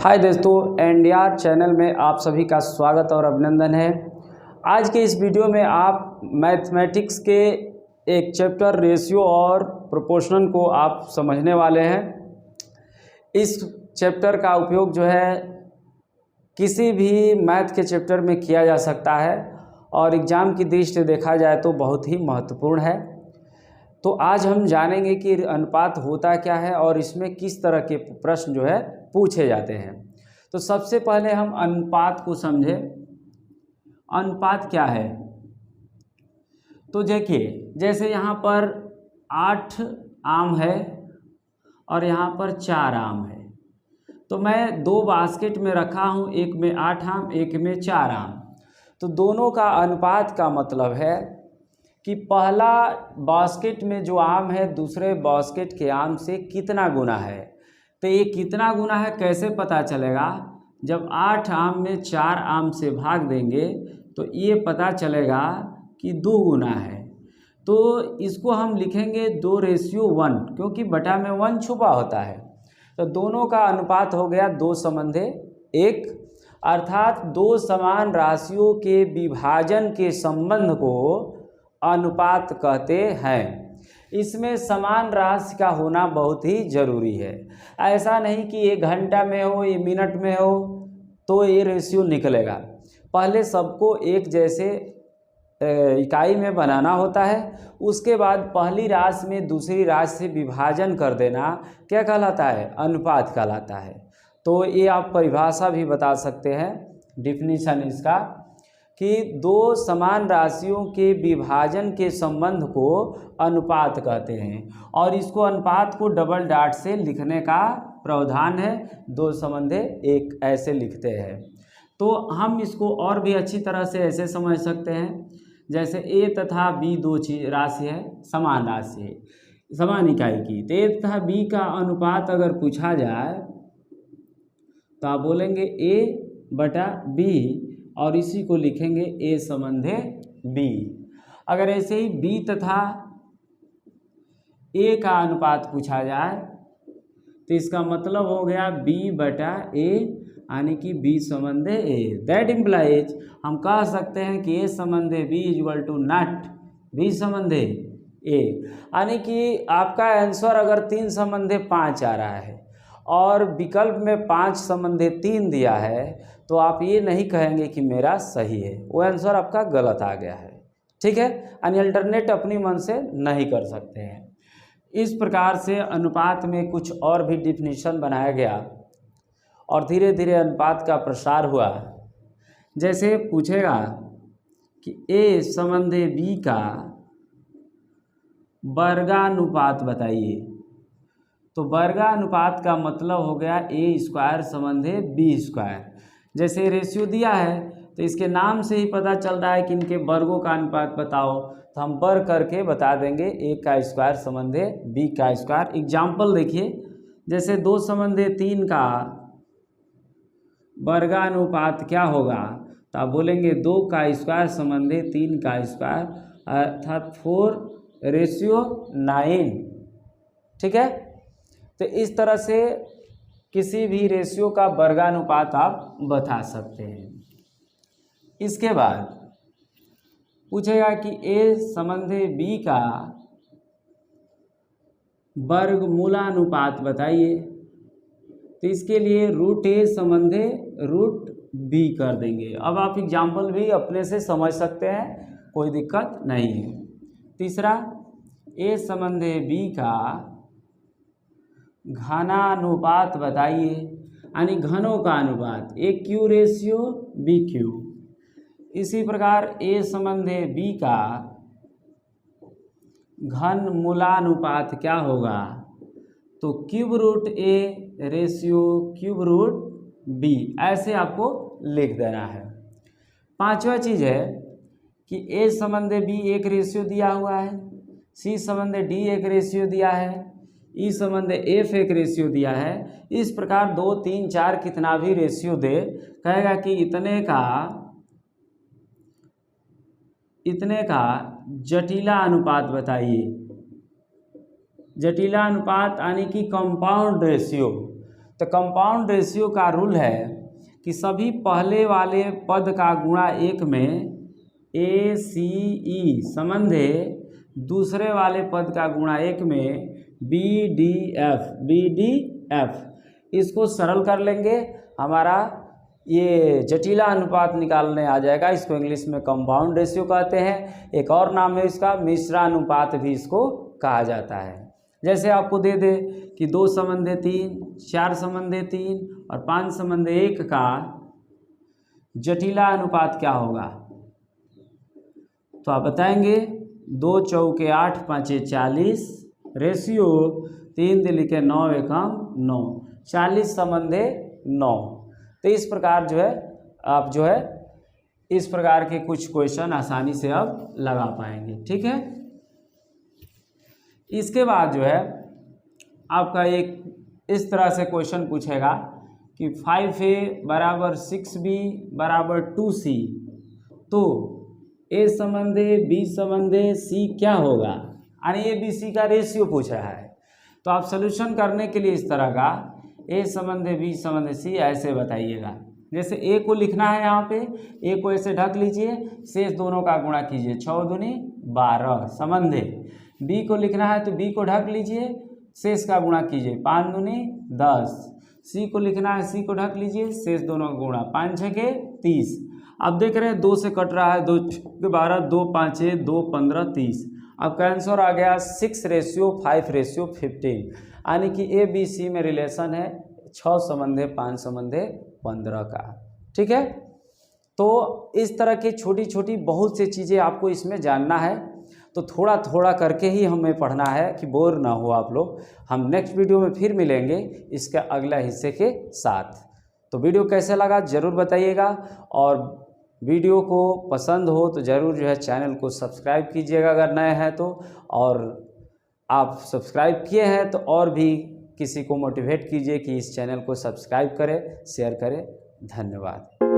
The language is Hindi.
हाय दोस्तों, एनडीआर चैनल में आप सभी का स्वागत और अभिनंदन है। आज के इस वीडियो में आप मैथमेटिक्स के एक चैप्टर रेशियो और प्रोपोर्शन को आप समझने वाले हैं। इस चैप्टर का उपयोग जो है किसी भी मैथ के चैप्टर में किया जा सकता है और एग्ज़ाम की दृष्टि से देखा जाए तो बहुत ही महत्वपूर्ण है। तो आज हम जानेंगे कि अनुपात होता क्या है और इसमें किस तरह के प्रश्न जो है पूछे जाते हैं। तो सबसे पहले हम अनुपात को समझें। अनुपात क्या है? तो देखिए, जैसे यहाँ पर 8 आम है और यहाँ पर 4 आम है, तो मैं 2 बास्केट में रखा हूँ, एक में 8 आम, एक में 4 आम। तो दोनों का अनुपात का मतलब है कि पहला बास्केट में जो आम है दूसरे बास्केट के आम से कितना गुना है। तो ये कितना गुना है कैसे पता चलेगा? जब 8 आम में 4 आम से भाग देंगे तो ये पता चलेगा कि 2 गुना है। तो इसको हम लिखेंगे 2:1, क्योंकि बटा में 1 छुपा होता है। तो दोनों का अनुपात हो गया 2:1, अर्थात 2 समान राशियों के विभाजन के संबंध को अनुपात कहते हैं। इसमें समान राशि का होना बहुत ही ज़रूरी है। ऐसा नहीं कि 1 घंटा में हो, 1 मिनट में हो तो ये रेशियो निकलेगा। पहले सबको एक जैसे इकाई में बनाना होता है, उसके बाद पहली राशि में दूसरी राशि से विभाजन कर देना क्या कहलाता है? अनुपात कहलाता है। तो ये आप परिभाषा भी बता सकते हैं, डिफिनीशन इसका, कि 2 समान राशियों के विभाजन के संबंध को अनुपात कहते हैं। और इसको अनुपात को डबल डॉट से लिखने का प्रावधान है, 2:1 ऐसे लिखते हैं। तो हम इसको और भी अच्छी तरह से ऐसे समझ सकते हैं, जैसे ए तथा बी 2 राशि है, समान राशि है, समान इकाई की। तो ए तथा बी का अनुपात अगर पूछा जाए तो आप बोलेंगे ए बटा बी और इसी को लिखेंगे ए संबंधे बी। अगर ऐसे ही बी तथा ए का अनुपात पूछा जाए तो इसका मतलब हो गया बी बटा ए, यानी कि बी संबंधे ए। दैट इम्प्लाइज हम कह सकते हैं कि ए संबंधे B equal to not B संबंधे ए, यानी कि आपका आंसर अगर 3 संबंधे 5 आ रहा है और विकल्प में 5 संबंधे 3 दिया है तो आप ये नहीं कहेंगे कि मेरा सही है, वो आंसर आपका गलत आ गया है। ठीक है, यानी अल्टरनेट अपनी मन से नहीं कर सकते हैं। इस प्रकार से अनुपात में कुछ और भी डिफिनीशन बनाया गया और धीरे धीरे अनुपात का प्रसार हुआ। जैसे पूछेगा कि ए संबंधे बी का वर्गानुपात बताइए, तो वर्गानुपात का मतलब हो गया ए स्क्वायर संबंधे बी स्क्वायर। जैसे रेशियो दिया है तो इसके नाम से ही पता चल रहा है कि इनके वर्गों का अनुपात बताओ, तो हम वर्ग करके बता देंगे ए का स्क्वायर संबंधे बी का स्क्वायर। एग्जाम्पल देखिए, जैसे 2 संबंधे 3 का वर्गानुपात क्या होगा, तो आप बोलेंगे 2 का स्क्वायर संबंधे 3 का स्क्वायर, अर्थात 4:9। ठीक है, तो इस तरह से किसी भी रेशियो का वर्गानुपात आप बता सकते हैं। इसके बाद पूछेगा कि ए संबंधे बी का वर्गमूलानुपात बताइए, तो इसके लिए √a संबंधे √b कर देंगे। अब आप एग्जाम्पल भी अपने से समझ सकते हैं, कोई दिक्कत नहीं है। तीसरा, ए संबंधे बी का घनानुपात बताइए, यानी घनों का अनुपात, ए क्यू रेशियो बी क्यू। इसी प्रकार ए संबंधे बी का घन मूलानुपात क्या होगा, तो √a रेशियो √b, ऐसे आपको लिख देना है। 5वां चीज़ है कि ए संबंधे बी एक रेशियो दिया हुआ है, सी संबंधे डी एक रेशियो दिया है, ई संबंधे एफ एक रेशियो दिया है। इस प्रकार 2, 3, 4 कितना भी रेशियो दे, कहेगा कि इतने का जटिला अनुपात बताइए। जटिला अनुपात यानी कि कंपाउंड रेशियो। तो कंपाउंड रेशियो का रूल है कि सभी पहले वाले पद का गुणा 1 में ACE संबंधे दूसरे वाले पद का गुणा 1 में BDF। इसको सरल कर लेंगे, हमारा ये जटिला अनुपात निकालने आ जाएगा। इसको इंग्लिश में कंपाउंड रेशियो कहते हैं। एक और नाम है इसका मिश्रानुपात भी इसको कहा जाता है। जैसे आपको दे दे कि 2 संबंधे 3, 4 संबंधे 3 और 5 संबंधे 1 का जटिला अनुपात क्या होगा, तो आप बताएंगे 2 चौके 8 5 40 रेशियो 3 दिली के 9 एकम 9, 40 संबंधे 9। तो इस प्रकार जो है आप जो है इस प्रकार के कुछ क्वेश्चन आसानी से अब लगा पाएंगे। ठीक है, इसके बाद जो है आपका एक इस तरह से क्वेश्चन पूछेगा कि 5A बराबर 6B बराबर 2C, तो A संबंधे B संबंधे C क्या होगा, यानी ABC का रेशियो पूछ रहा है। तो आप सोल्यूशन करने के लिए इस तरह का A संबंधे B संबंधे C ऐसे बताइएगा। जैसे A को लिखना है, यहाँ पे A को ऐसे ढक लीजिए, शेष दोनों का गुणा कीजिए, 6 दूनी 12 संबंधे। B को लिखना है तो B को ढक लीजिए, शेष का गुणा कीजिए, 5 दूनी 10। C को लिखना है, C को ढक लीजिए, शेष दोनों का गुणा, 5 6 30। अब देख रहे हैं 2 से कट रहा है, 2 12, 2 5 2 15 30। अब का आंसर आ गया 6:5:15, यानी कि ABC में रिलेशन है 6 संबंधे 5 संबंधे 15 का। ठीक है, तो इस तरह की छोटी छोटी बहुत सी चीज़ें आपको इसमें जानना है, तो थोड़ा थोड़ा करके ही हमें पढ़ना है कि बोर ना हो आप लोग। हम नेक्स्ट वीडियो में फिर मिलेंगे इसके अगला हिस्से के साथ। तो वीडियो कैसे लगा ज़रूर बताइएगा, और वीडियो को पसंद हो तो ज़रूर जो है चैनल को सब्सक्राइब कीजिएगा अगर नए हैं तो, और आप सब्सक्राइब किए हैं तो और भी किसी को मोटिवेट कीजिए कि इस चैनल को सब्सक्राइब करें, शेयर करें। धन्यवाद।